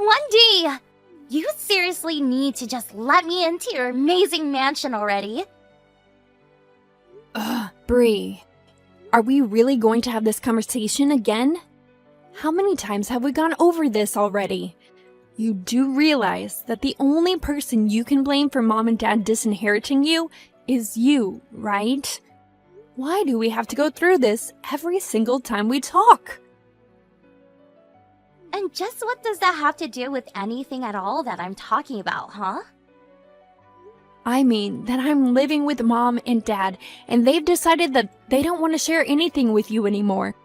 Wendy! You seriously need to just let me into your amazing mansion already. Bree, are we really going to have this conversation again? How many times have we gone over this already? You do realize that the only person you can blame for Mom and Dad disinheriting you is you, right? Why do we have to go through this every single time we talk? And just what does that have to do with anything at all that I'm talking about, huh? I mean that I'm living with Mom and Dad, and they've decided that they don't want to share anything with you anymore.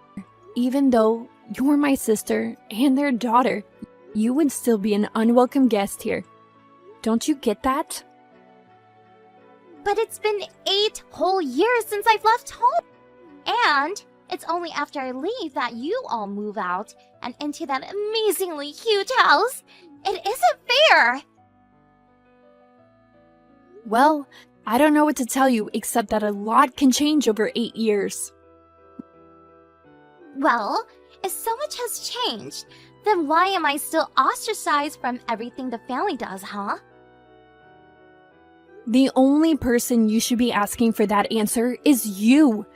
Even though you're my sister and their daughter, you would still be an unwelcome guest here. Don't you get that? But it's been 8 whole years since I've left home. And it's only after I leave that you all move out and into that amazingly huge house. It isn't fair. Well, I don't know what to tell you except that a lot can change over 8 years. Well, if so much has changed, then why am I still ostracized from everything the family does, huh? The only person you should be asking for that answer is you.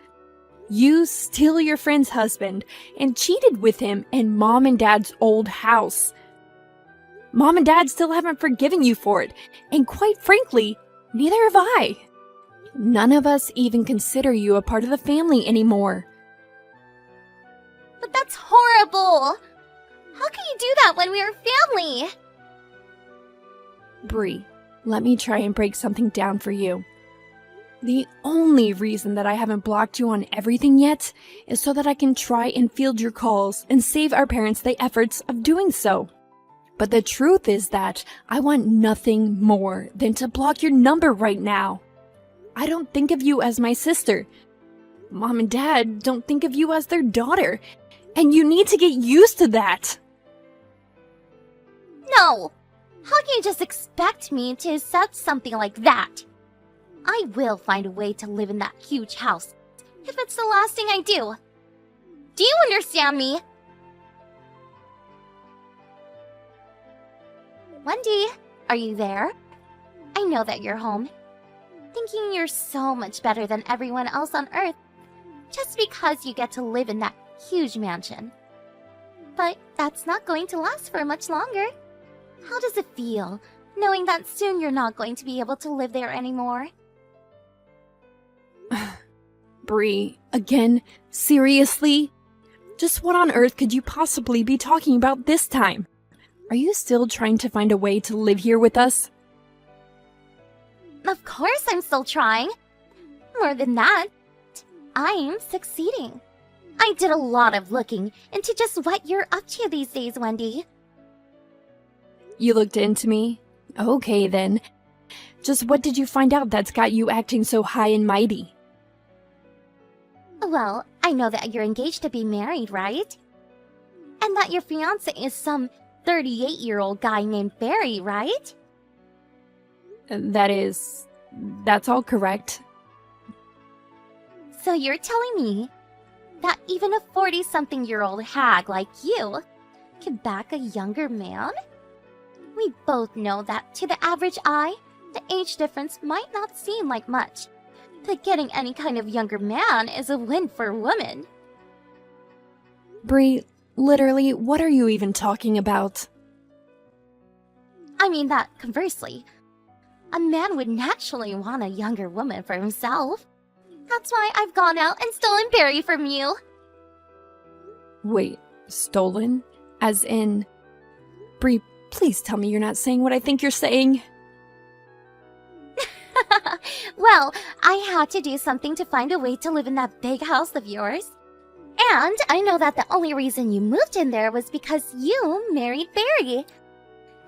You steal your friend's husband and cheated with him in Mom and Dad's old house. Mom and Dad still haven't forgiven you for it, and quite frankly, neither have I. None of us even consider you a part of the family anymore. But that's horrible! How can you do that when we are family? Bree, let me try and break something down for you. The only reason that I haven't blocked you on everything yet is so that I can try and field your calls and save our parents the efforts of doing so. But the truth is that I want nothing more than to block your number right now. I don't think of you as my sister. Mom and Dad don't think of you as their daughter, and you need to get used to that. No! How can you just expect me to accept something like that? I will find a way to live in that huge house, if it's the last thing I do. Do you understand me? Wendy, are you there? I know that you're home, thinking you're so much better than everyone else on Earth, just because you get to live in that huge mansion. But that's not going to last for much longer. How does it feel, knowing that soon you're not going to be able to live there anymore? Bree, again? Seriously? Just what on earth could you possibly be talking about this time? Are you still trying to find a way to live here with us? Of course I'm still trying. More than that, I'm succeeding. I did a lot of looking into just what you're up to these days, Wendy. You looked into me? Okay then. Just what did you find out that's got you acting so high and mighty? Well, I know that you're engaged to be married, right? And that your fiancé is some 38-year-old guy named Barry, right? That's all correct. So you're telling me that even a 40-something-year-old hag like you can back a younger man? We both know that to the average eye, the age difference might not seem like much, but getting any kind of younger man is a win for a woman. Bree, literally, what are you even talking about? I mean that, conversely, a man would naturally want a younger woman for himself. That's why I've gone out and stolen Barry from you. Wait, stolen? As in... Bree, please tell me you're not saying what I think you're saying. Well, I had to do something to find a way to live in that big house of yours. And I know that the only reason you moved in there was because you married Barry.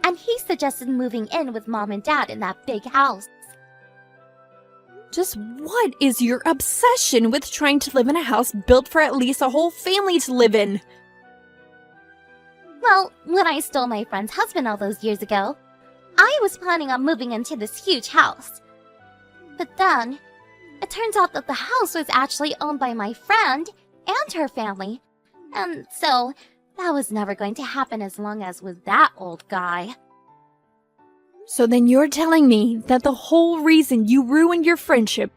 And he suggested moving in with Mom and Dad in that big house. Just what is your obsession with trying to live in a house built for at least a whole family to live in? Well, when I stole my friend's husband all those years ago, I was planning on moving into this huge house. But then, it turns out that the house was actually owned by my friend and her family. And so, That was never going to happen as long as with that old guy. So then you're telling me that the whole reason you ruined your friendship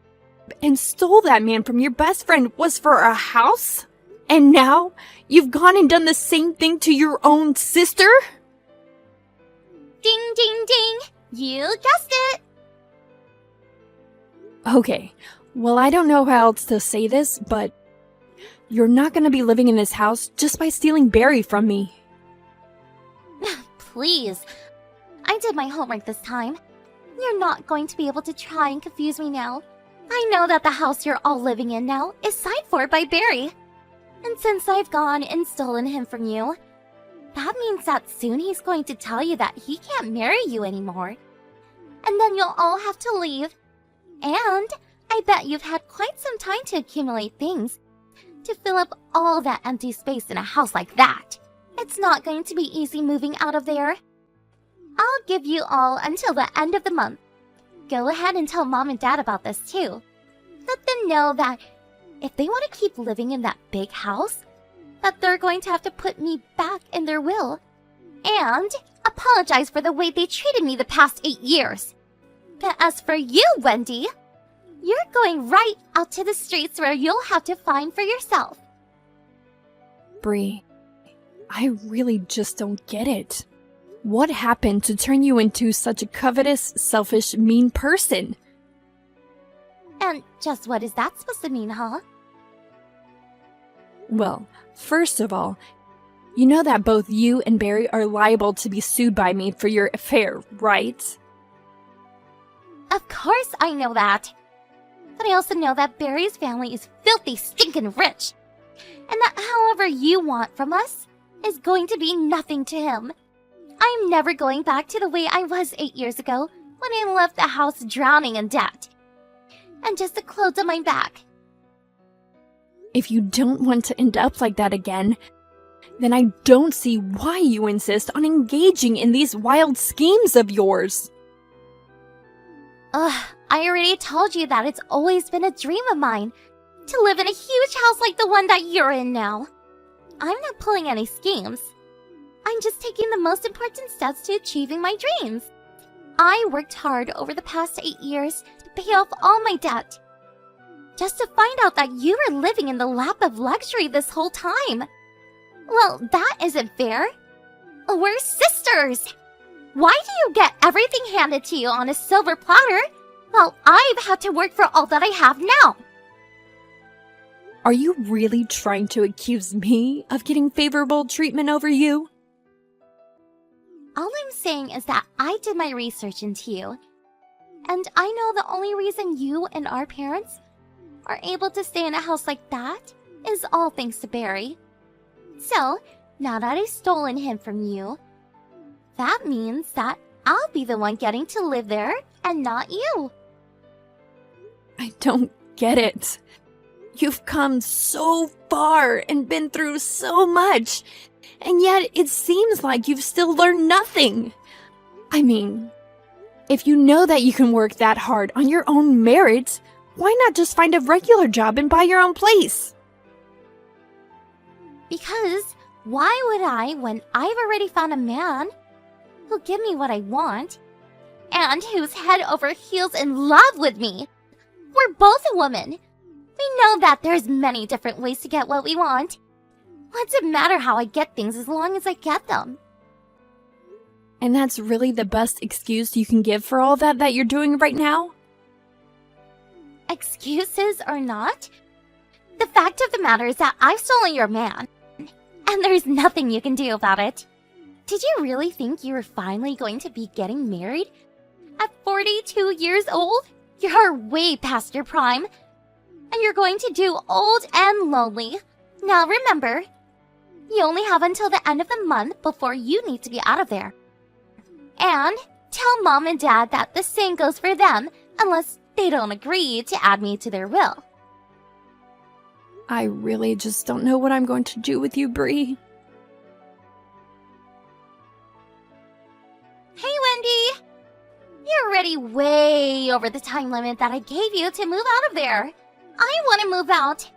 and stole that man from your best friend was for a house? And now you've gone and done the same thing to your own sister? Ding, ding, ding! You guessed it! Okay, well, I don't know how else to say this, but you're not gonna be living in this house just by stealing Barry from me. Please. I did my homework this time. You're not going to be able to try and confuse me now. I know that the house you're all living in now is signed for by Barry. And since I've gone and stolen him from you, that means that soon he's going to tell you that he can't marry you anymore. And then you'll all have to leave. And I bet you've had quite some time to accumulate things to fill up all that empty space in a house like that. It's not going to be easy moving out of there. I'll give you all until the end of the month. Go ahead and tell Mom and Dad about this too. Let them know that if they want to keep living in that big house, that they're going to have to put me back in their will. And apologize for the way they treated me the past 8 years. But as for you, Wendy, you're going right out to the streets where you'll have to find for yourself. Bree, I really just don't get it. What happened to turn you into such a covetous, selfish, mean person? And just what is that supposed to mean, huh? Well, first of all, you know that both you and Barry are liable to be sued by me for your affair, right? Of course I know that. But I also know that Barry's family is filthy, stinking rich. And that however you want from us is going to be nothing to him. I'm never going back to the way I was 8 years ago when I left the house drowning in debt. And just the clothes on my back. If you don't want to end up like that again, then I don't see why you insist on engaging in these wild schemes of yours. Ugh, I already told you that it's always been a dream of mine to live in a huge house like the one that you're in now. I'm not pulling any schemes. I'm just taking the most important steps to achieving my dreams. I worked hard over the past 8 years to pay off all my debt. Just to find out that you were living in the lap of luxury this whole time. Well, that isn't fair. We're sisters. Why do you get everything handed to you on a silver platter while I've had to work for all that I have now? Are you really trying to accuse me of getting favorable treatment over you? All I'm saying is that I did my research into you. And I know the only reason you and our parents are able to stay in a house like that is all thanks to Barry. So, now that I've stolen him from you, that means that I'll be the one getting to live there and not you. I don't get it. You've come so far and been through so much, and yet it seems like you've still learned nothing. I mean, if you know that you can work that hard on your own merit, why not just find a regular job and buy your own place? Because why would I when I've already found a man who'll give me what I want and who's head over heels in love with me? We're both a woman. We know that there's many different ways to get what we want. What's it matter how I get things as long as I get them? And that's really the best excuse you can give for all that you're doing right now? Excuses or not, the fact of the matter is that I've stolen your man, and there's nothing you can do about it. Did you really think you were finally going to be getting married? At 42 years old? You're way past your prime, and you're going to do old and lonely. Now remember, you only have until the end of the month before you need to be out of there. And tell Mom and Dad that the same goes for them unless they don't agree to add me to their will. I really just don't know what I'm going to do with you, Bree. Hey, Wendy! You're already way over the time limit that I gave you to move out of there. I want to move out.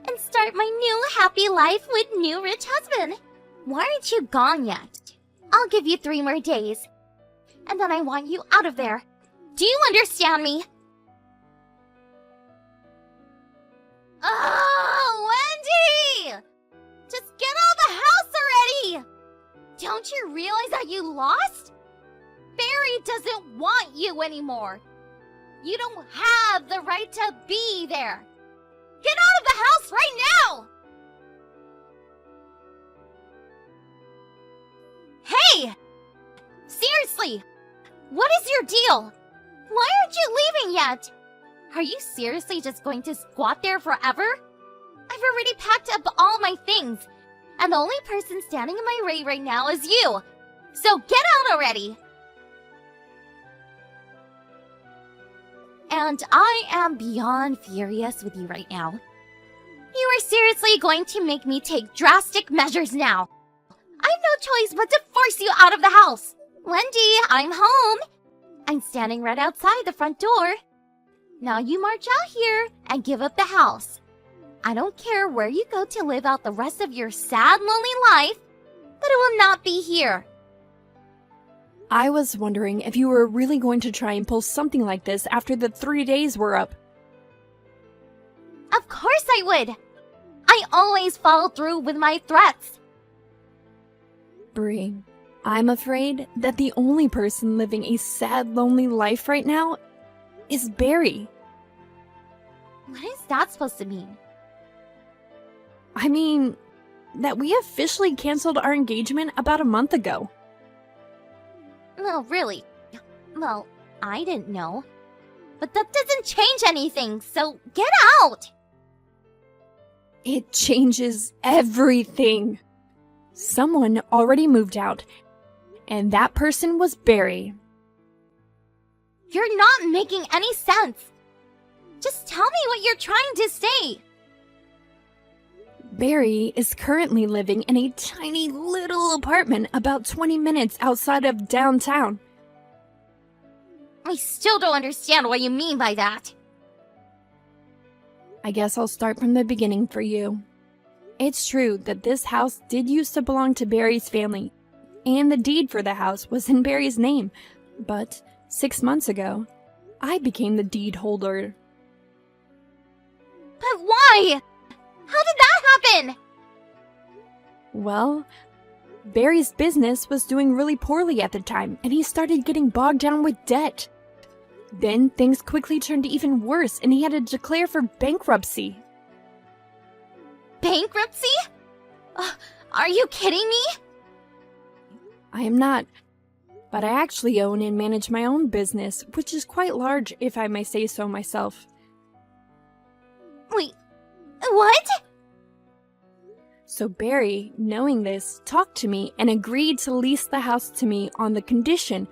And and start my new happy life with new rich husband. Why aren't you gone yet? I'll give you 3 more days. And then I want you out of there. Do you understand me? Oh, Wendy! Just get out of the house already! Don't you realize that you lost? Barry doesn't want you anymore. You don't have the right to be there. Get out of the house right now! Hey! Seriously! What is your deal? Why aren't you leaving yet? Are you seriously just going to squat there forever? I've already packed up all my things, and the only person standing in my way right now is you. So get out already! And I am beyond furious with you right now. You are seriously going to make me take drastic measures now. I have no choice but to force you out of the house. Wendy, I'm home. I'm standing right outside the front door. Now you march out here and give up the house. I don't care where you go to live out the rest of your sad, lonely life, but it will not be here. I was wondering if you were really going to try and pull something like this after the 3 days were up. Of course I would. I always follow through with my threats. Bree, I'm afraid that the only person living a sad, lonely life right now is Barry. What is that supposed to mean? I mean, that we officially canceled our engagement about a month ago. No, really. Well, I didn't know. But that doesn't change anything, so get out! It changes everything. Someone already moved out, and that person was Barry. You're not making any sense. Just tell me what you're trying to say. Barry is currently living in a tiny little apartment about 20 minutes outside of downtown. I still don't understand what you mean by that. I guess I'll start from the beginning for you. It's true that this house did used to belong to Barry's family, and the deed for the house was in Barry's name, but 6 months ago, I became the deed holder. But why? How did that happen? Well, Barry's business was doing really poorly at the time, and he started getting bogged down with debt. Then things quickly turned even worse, and he had to declare for bankruptcy. Bankruptcy? Are you kidding me? I am not, but I actually own and manage my own business, which is quite large, if I may say so myself. Wait, what? So Barry, knowing this, talked to me and agreed to lease the house to me on the condition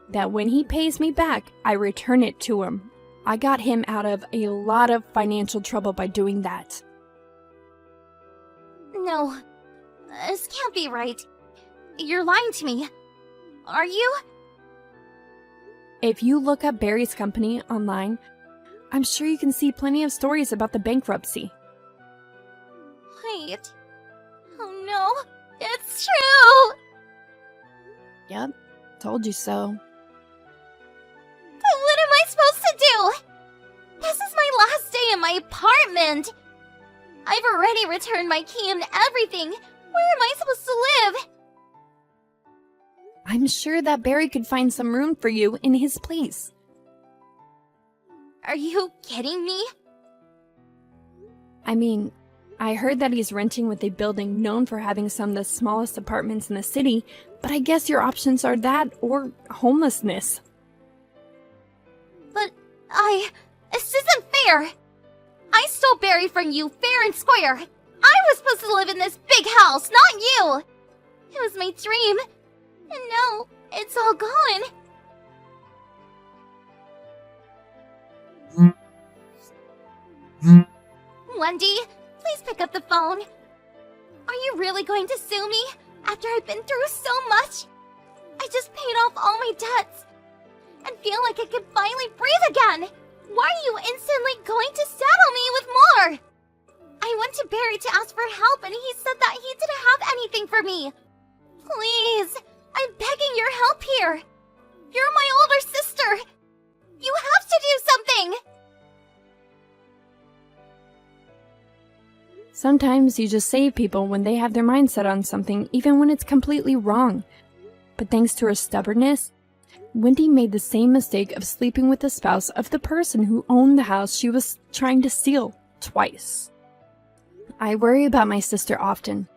that when he pays me back, I return it to him. I got him out of a lot of financial trouble by doing that. No, this can't be right. You're lying to me. Are you? If you look up Barry's company online, I'm sure you can see plenty of stories about the bankruptcy. Wait. Oh no, it's true! Yep, told you so. But what am I supposed to do? This is my last day in my apartment. I've already returned my key and everything. Where am I supposed to live? I'm sure that Barry could find some room for you in his place. Are you kidding me? I mean, I heard that he's renting with a building known for having some of the smallest apartments in the city, but I guess your options are that or homelessness. But this isn't fair. I stole Barry from you fair and square. I was supposed to live in this big house, not you. It was my dream. And now, it's all gone. Wendy, please pick up the phone. Are you really going to sue me after I've been through so much? I just paid off all my debts and feel like I can finally breathe again. Why are you instantly going to saddle me with more? I went to Barry to ask for help and he said that he didn't have anything for me. Please, I'm begging your help here. You're my older sister. You have to do something. Sometimes you just save people when they have their mind set on something, even when it's completely wrong. But thanks to her stubbornness, Wendy made the same mistake of sleeping with the spouse of the person who owned the house she was trying to steal twice. I worry about my sister often,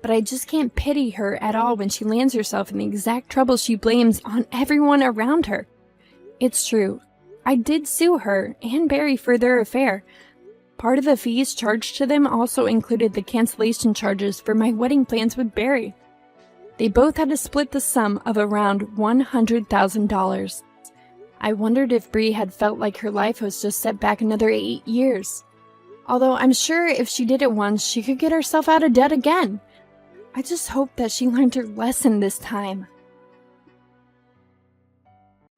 but I just can't pity her at all when she lands herself in the exact trouble she blames on everyone around her. It's true, I did sue her and Barry for their affair. Part of the fees charged to them also included the cancellation charges for my wedding plans with Barry. They both had to split the sum of around $100,000. I wondered if Bree had felt like her life was just set back another 8 years. Although I'm sure if she did it once, she could get herself out of debt again. I just hope that she learned her lesson this time.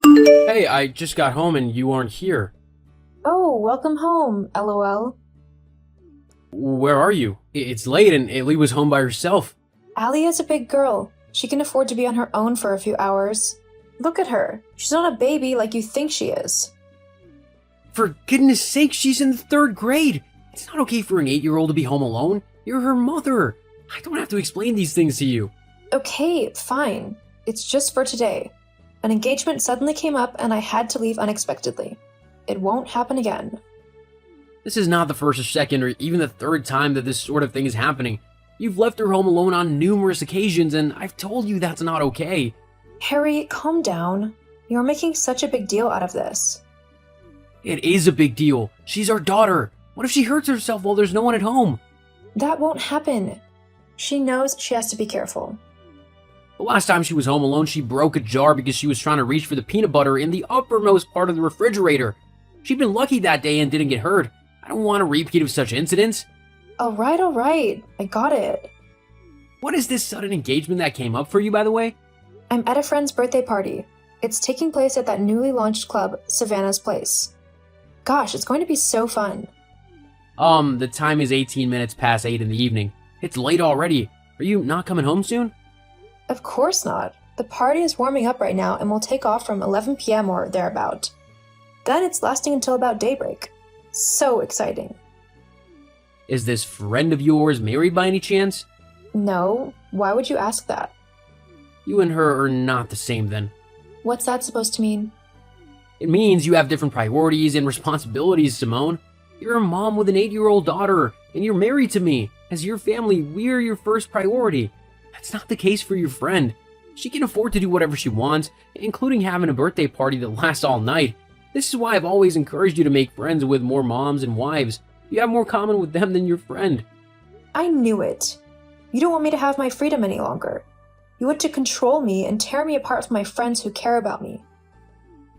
Hey, I just got home and you aren't here. Oh, welcome home, LOL. Where are you? It's late and Ailey was home by herself. Allie is a big girl. She can afford to be on her own for a few hours. Look at her. She's not a baby like you think she is. For goodness sake, she's in the 3rd grade. It's not okay for an 8-year-old to be home alone. You're her mother. I don't have to explain these things to you. Okay, fine. It's just for today. An engagement suddenly came up and I had to leave unexpectedly. It won't happen again. This is not the first or second or even the 3rd time that this sort of thing is happening. You've left her home alone on numerous occasions and I've told you that's not okay. Harry, calm down. You're making such a big deal out of this. It is a big deal. She's our daughter. What if she hurts herself while there's no one at home? That won't happen. She knows she has to be careful. The last time she was home alone, she broke a jar because she was trying to reach for the peanut butter in the uppermost part of the refrigerator. She'd been lucky that day and didn't get hurt. I don't want a repeat of such incidents. All right. I got it. What is this sudden engagement that came up for you, by the way? I'm at a friend's birthday party. It's taking place at that newly launched club, Savannah's Place. Gosh, it's going to be so fun. The time is 18 minutes past 8 in the evening. It's late already. Are you not coming home soon? Of course not. The party is warming up right now and will take off from 11 p.m. or thereabout. Then it's lasting until about daybreak. So exciting. Is this friend of yours married by any chance? No, why would you ask that? You and her are not the same then. What's that supposed to mean? It means you have different priorities and responsibilities, Simone. You're a mom with an 8-year-old daughter, and you're married to me. As your family, we're your first priority. That's not the case for your friend. She can afford to do whatever she wants, including having a birthday party that lasts all night. This is why I've always encouraged you to make friends with more moms and wives. You have more common with them than your friend. I knew it. You don't want me to have my freedom any longer. You want to control me and tear me apart from my friends who care about me.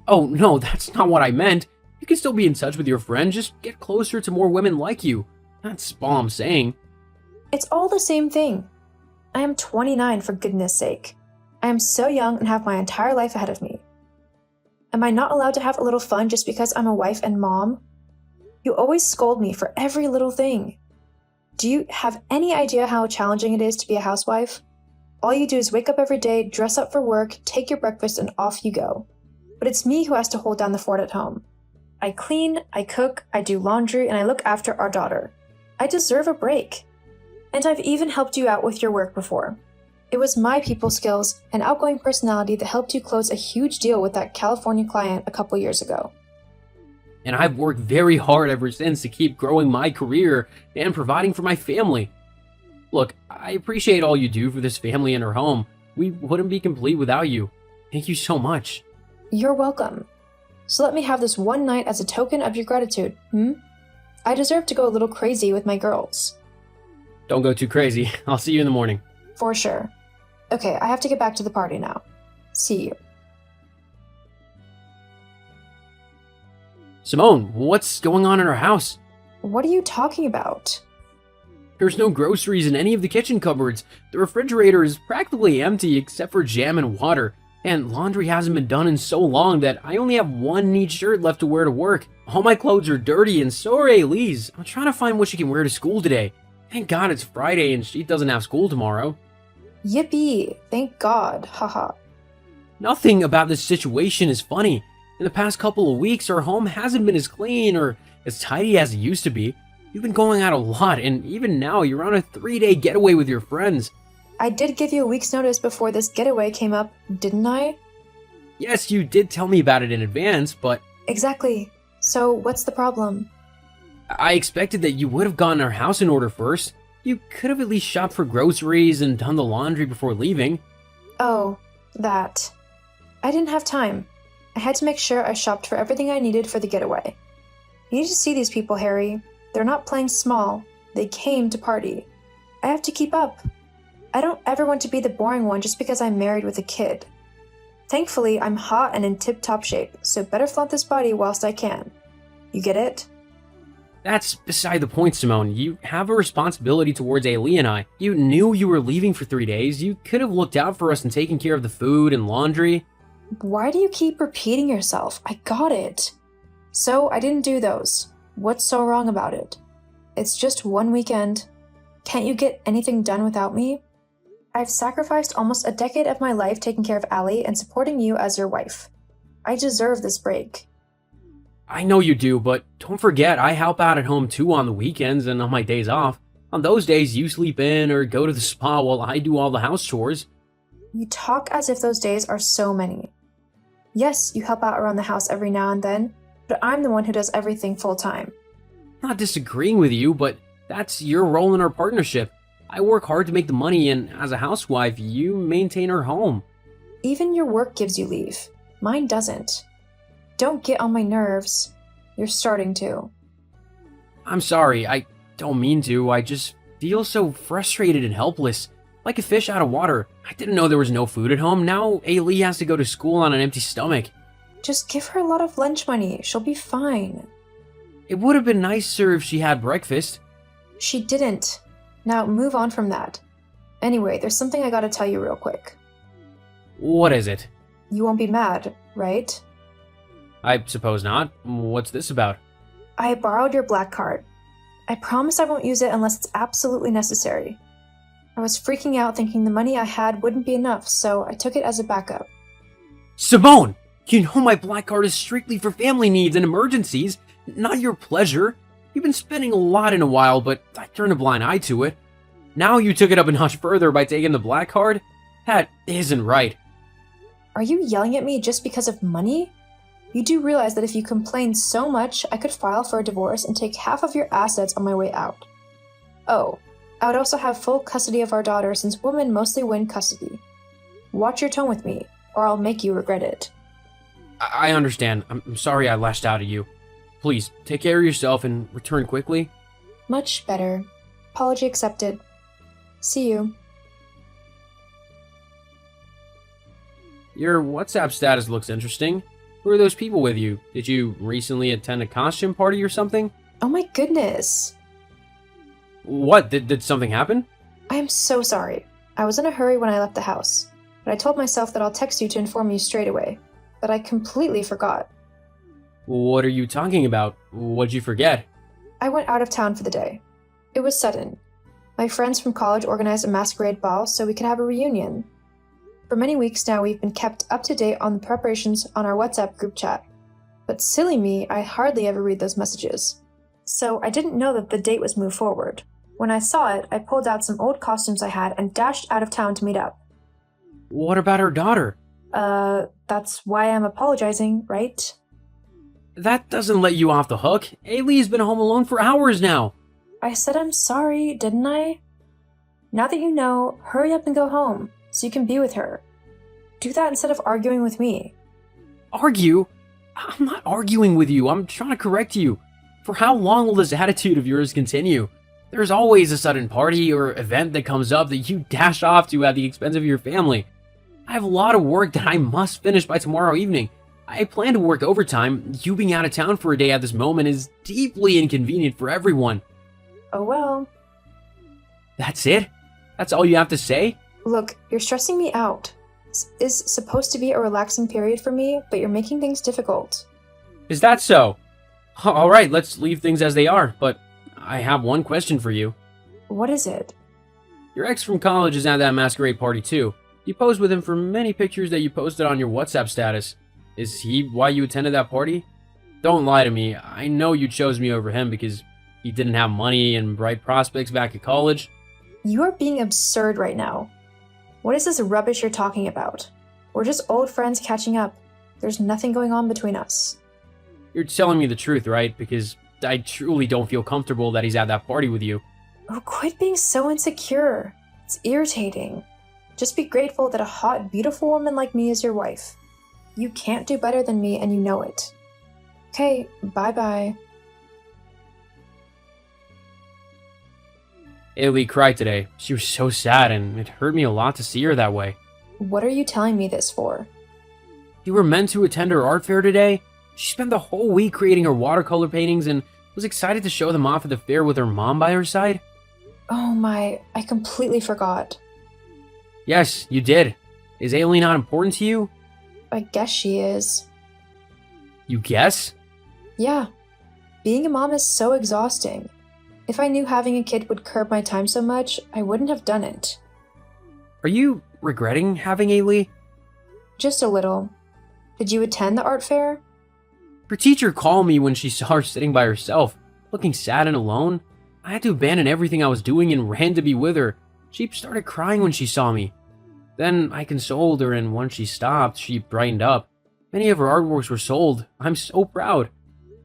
Oh, no, that's not what I meant. You can still be in touch with your friends, just get closer to more women like you. That's all I'm saying. It's all the same thing. I am 29, for goodness sake. I am so young and have my entire life ahead of me. Am I not allowed to have a little fun just because I'm a wife and mom? You always scold me for every little thing. Do you have any idea how challenging it is to be a housewife? All you do is wake up every day, dress up for work, take your breakfast, and off you go. But it's me who has to hold down the fort at home. I clean, I cook, I do laundry, and I look after our daughter. I deserve a break. And I've even helped you out with your work before. It was my people skills and outgoing personality that helped you close a huge deal with that California client a couple years ago. And I've worked very hard ever since to keep growing my career and providing for my family. Look, I appreciate all you do for this family and her home. We wouldn't be complete without you. Thank you so much. You're welcome. So let me have this one night as a token of your gratitude, I deserve to go a little crazy with my girls. Don't go too crazy. I'll see you in the morning. For sure. Okay, I have to get back to the party now. See you. Simone, what's going on in our house? What are you talking about? There's no groceries in any of the kitchen cupboards. The refrigerator is practically empty except for jam and water. And laundry hasn't been done in so long that I only have one neat shirt left to wear to work. All my clothes are dirty and so are Elise. I'm trying to find what she can wear to school today. Thank God it's Friday and she doesn't have school tomorrow. Yippee! Thank God, haha. Nothing about this situation is funny. In the past couple of weeks, our home hasn't been as clean or as tidy as it used to be. You've been going out a lot, and even now you're on a 3-day getaway with your friends. I did give you a week's notice before this getaway came up, didn't I? Yes, you did tell me about it in advance, but Exactly. So, what's the problem? I expected that you would have gotten our house in order first. You could have at least shopped for groceries and done the laundry before leaving. Oh, that. I didn't have time. I had to make sure I shopped for everything I needed for the getaway. You need to see these people, Harry. They're not playing small. They came to party. I have to keep up. I don't ever want to be the boring one just because I'm married with a kid. Thankfully, I'm hot and in tip-top shape, so better flaunt this body whilst I can. You get it? That's beside the point, Simone. You have a responsibility towards Ailey and I. You knew you were leaving for 3 days. You could have looked out for us and taken care of the food and laundry. Why do you keep repeating yourself? I got it. So, I didn't do those. What's so wrong about it? It's just one weekend. Can't you get anything done without me? I've sacrificed almost a decade of my life taking care of Allie and supporting you as your wife. I deserve this break. I know you do, but don't forget I help out at home too on the weekends and on my days off. On those days, you sleep in or go to the spa while I do all the house chores. You talk as if those days are so many. Yes, you help out around the house every now and then, but I'm the one who does everything full-time. Not disagreeing with you, but that's your role in our partnership. I work hard to make the money, and as a housewife, you maintain our home. Even your work gives you leave. Mine doesn't. Don't get on my nerves. You're starting to. I'm sorry, I don't mean to. I just feel so frustrated and helpless. Like a fish out of water. I didn't know there was no food at home. Now Ailey has to go to school on an empty stomach. Just give her a lot of lunch money. She'll be fine. It would have been nicer if she had breakfast. She didn't. Now move on from that. Anyway, there's something I gotta tell you real quick. What is it? You won't be mad, right? I suppose not. What's this about? I borrowed your black card. I promise I won't use it unless it's absolutely necessary. I was freaking out thinking the money I had wouldn't be enough, so I took it as a backup. Simone! You know my black card is strictly for family needs and emergencies, not your pleasure. You've been spending a lot in a while, but I turned a blind eye to it. Now you took it up a notch further by taking the black card? That isn't right. Are you yelling at me just because of money? You do realize that if you complain so much, I could file for a divorce and take half of your assets on my way out. Oh, I would also have full custody of our daughter since women mostly win custody. Watch your tone with me, or I'll make you regret it. I understand. I'm sorry I lashed out at you. Please, take care of yourself and return quickly. Much better. Apology accepted. See you. Your WhatsApp status looks interesting. Who are those people with you? Did you recently attend a costume party or something? Oh my goodness. What? Did something happen? I am so sorry. I was in a hurry when I left the house, but I told myself that I'll text you to inform you straight away. But I completely forgot. What are you talking about? What'd you forget? I went out of town for the day. It was sudden. My friends from college organized a masquerade ball so we could have a reunion. For many weeks now, we've been kept up to date on the preparations on our WhatsApp group chat. But silly me, I hardly ever read those messages. So I didn't know that the date was moved forward. When I saw it, I pulled out some old costumes I had and dashed out of town to meet up. What about her daughter? That's why I'm apologizing, right? That doesn't let you off the hook. Ailey's been home alone for hours now. I said I'm sorry, didn't I? Now that you know, hurry up and go home, so you can be with her. Do that instead of arguing with me. Argue? I'm not arguing with you. I'm trying to correct you. For how long will this attitude of yours continue? There's always a sudden party or event that comes up that you dash off to at the expense of your family. I have a lot of work that I must finish by tomorrow evening. I plan to work overtime. You being out of town for a day at this moment is deeply inconvenient for everyone. Oh well. That's it? That's all you have to say? Look, you're stressing me out. is supposed to be a relaxing period for me, but you're making things difficult. Is that so? Alright, let's leave things as they are, but I have one question for you. What is it? Your ex from college is at that masquerade party too. You posed with him for many pictures that you posted on your WhatsApp status. Is he why you attended that party? Don't lie to me. I know you chose me over him because he didn't have money and bright prospects back at college. You are being absurd right now. What is this rubbish you're talking about? We're just old friends catching up. There's nothing going on between us. You're telling me the truth, right? Because I truly don't feel comfortable that he's at that party with you. Oh, quit being so insecure. It's irritating. Just be grateful that a hot, beautiful woman like me is your wife. You can't do better than me and you know it. Okay, bye-bye. Ailey cried today. She was so sad and it hurt me a lot to see her that way. What are you telling me this for? You were meant to attend her art fair today? She spent the whole week creating her watercolor paintings and was excited to show them off at the fair with her mom by her side. Oh my, I completely forgot. Yes, you did. Is Ailey not important to you? I guess she is. You guess? Yeah. Being a mom is so exhausting. If I knew having a kid would curb my time so much, I wouldn't have done it. Are you regretting having Ailey? Just a little. Did you attend the art fair? Her teacher called me when she saw her sitting by herself, looking sad and alone. I had to abandon everything I was doing and ran to be with her. She started crying when she saw me. Then I consoled her, and once she stopped, she brightened up. Many of her artworks were sold. I'm so proud.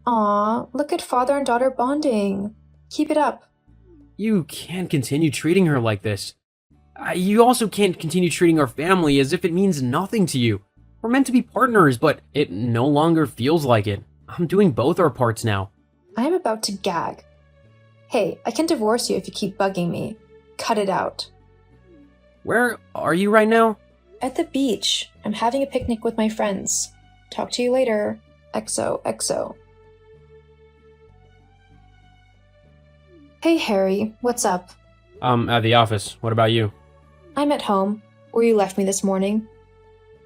Aw, look at father and daughter bonding. Keep it up. You can't continue treating her like this. You also can't continue treating our family as if it means nothing to you. We're meant to be partners, but it no longer feels like it. I'm doing both our parts now. I am about to gag. Hey, I can divorce you if you keep bugging me. Cut it out. Where are you right now? At the beach. I'm having a picnic with my friends. Talk to you later. XOXO. Hey Harry, what's up? I'm at the office. What about you? I'm at home, where you left me this morning.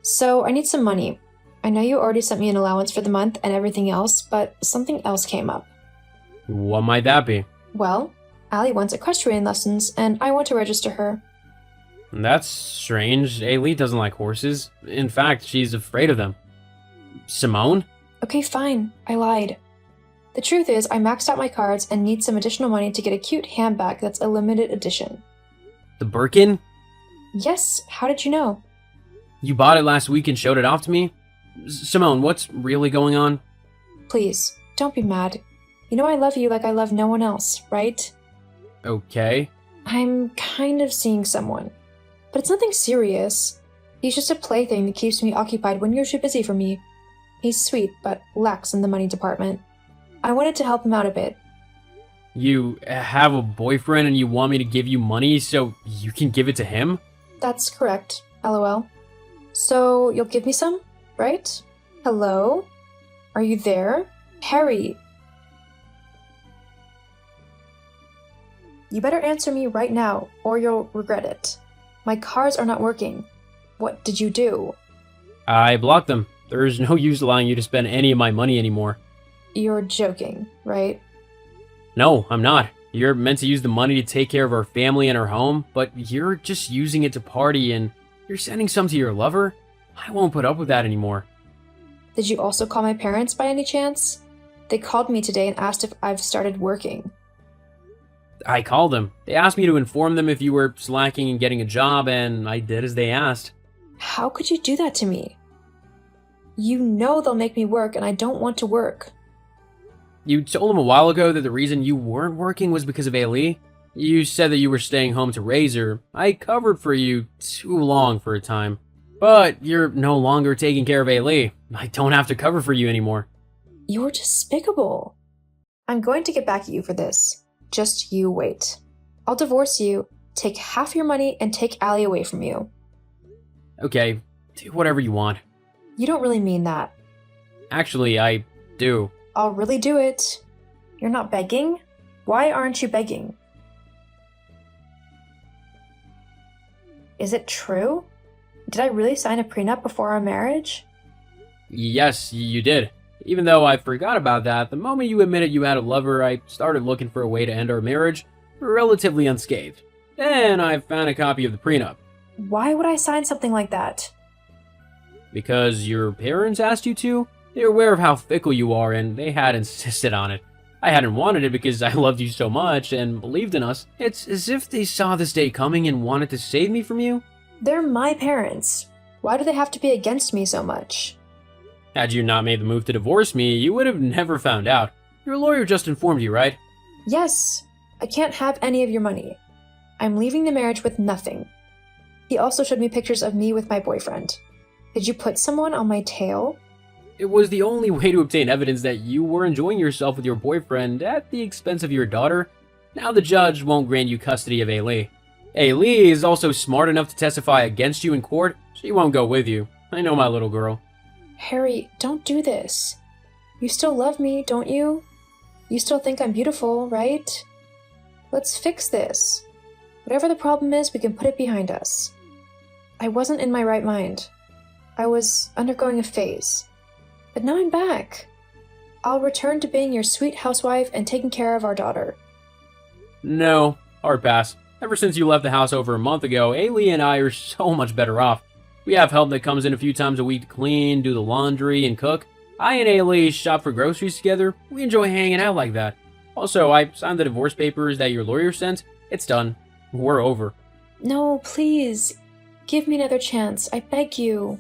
So, I need some money. I know you already sent me an allowance for the month and everything else, but something else came up. What might that be? Well, Allie wants equestrian lessons, and I want to register her. That's strange. Ailey doesn't like horses. In fact, she's afraid of them. Simone? Okay, fine. I lied. The truth is, I maxed out my cards and need some additional money to get a cute handbag that's a limited edition. The Birkin? Yes, how did you know? You bought it last week and showed it off to me? Simone, what's really going on? Please, don't be mad. You know I love you like I love no one else, right? Okay. I'm kind of seeing someone. But it's nothing serious. He's just a plaything that keeps me occupied when you're too busy for me. He's sweet, but lax in the money department. I wanted to help him out a bit. You have a boyfriend and you want me to give you money so you can give it to him? That's correct, LOL. So, you'll give me some, right? Hello? Are you there? Harry! You better answer me right now, or you'll regret it. My cards are not working. What did you do? I blocked them. There's no use allowing you to spend any of my money anymore. You're joking, right? No, I'm not. You're meant to use the money to take care of our family and our home, but you're just using it to party and you're sending some to your lover? I won't put up with that anymore. Did you also call my parents by any chance? They called me today and asked if I've started working. I called them. They asked me to inform them if you were slacking and getting a job, and I did as they asked. How could you do that to me? You know they'll make me work and I don't want to work. You told them a while ago that the reason you weren't working was because of Ailey. You said that you were staying home to raise her. I covered for you too long for a time. But you're no longer taking care of Ailey. I don't have to cover for you anymore. You're despicable. I'm going to get back at you for this. Just you wait. I'll divorce you, take half your money, and take Allie away from you. Okay, do whatever you want. You don't really mean that. Actually, I do. I'll really do it. You're not begging? Why aren't you begging? Is it true? Did I really sign a prenup before our marriage? Yes, you did. Even though I forgot about that, the moment you admitted you had a lover, I started looking for a way to end our marriage relatively unscathed. Then I found a copy of the prenup. Why would I sign something like that? Because your parents asked you to? They're aware of how fickle you are, and they had insisted on it. I hadn't wanted it because I loved you so much and believed in us. It's as if they saw this day coming and wanted to save me from you. They're my parents. Why do they have to be against me so much? Had you not made the move to divorce me, you would have never found out. Your lawyer just informed you, right? Yes, I can't have any of your money. I'm leaving the marriage with nothing. He also showed me pictures of me with my boyfriend. Did you put someone on my tail? It was the only way to obtain evidence that you were enjoying yourself with your boyfriend at the expense of your daughter. Now the judge won't grant you custody of Ailey. Ailey is also smart enough to testify against you in court. She won't go with you. I know my little girl. Harry, don't do this. You still love me, don't you? You still think I'm beautiful, right? Let's fix this. Whatever the problem is, we can put it behind us. I wasn't in my right mind. I was undergoing a phase. But now I'm back. I'll return to being your sweet housewife and taking care of our daughter. No, hard pass. Ever since you left the house over a month ago, Ailey and I are so much better off. We have help that comes in a few times a week to clean, do the laundry, and cook. I and Ailey shop for groceries together. We enjoy hanging out like that. Also, I signed the divorce papers that your lawyer sent. It's done. We're over. No, please. Give me another chance. I beg you.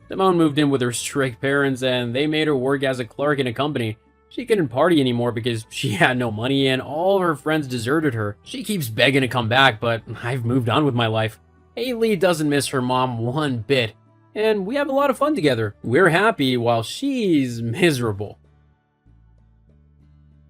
Simone moved in with her strict parents, and they made her work as a clerk in a company. She couldn't party anymore because she had no money, and all her friends deserted her. She keeps begging to come back, but I've moved on with my life. Ailey doesn't miss her mom one bit, and we have a lot of fun together. We're happy while she's miserable.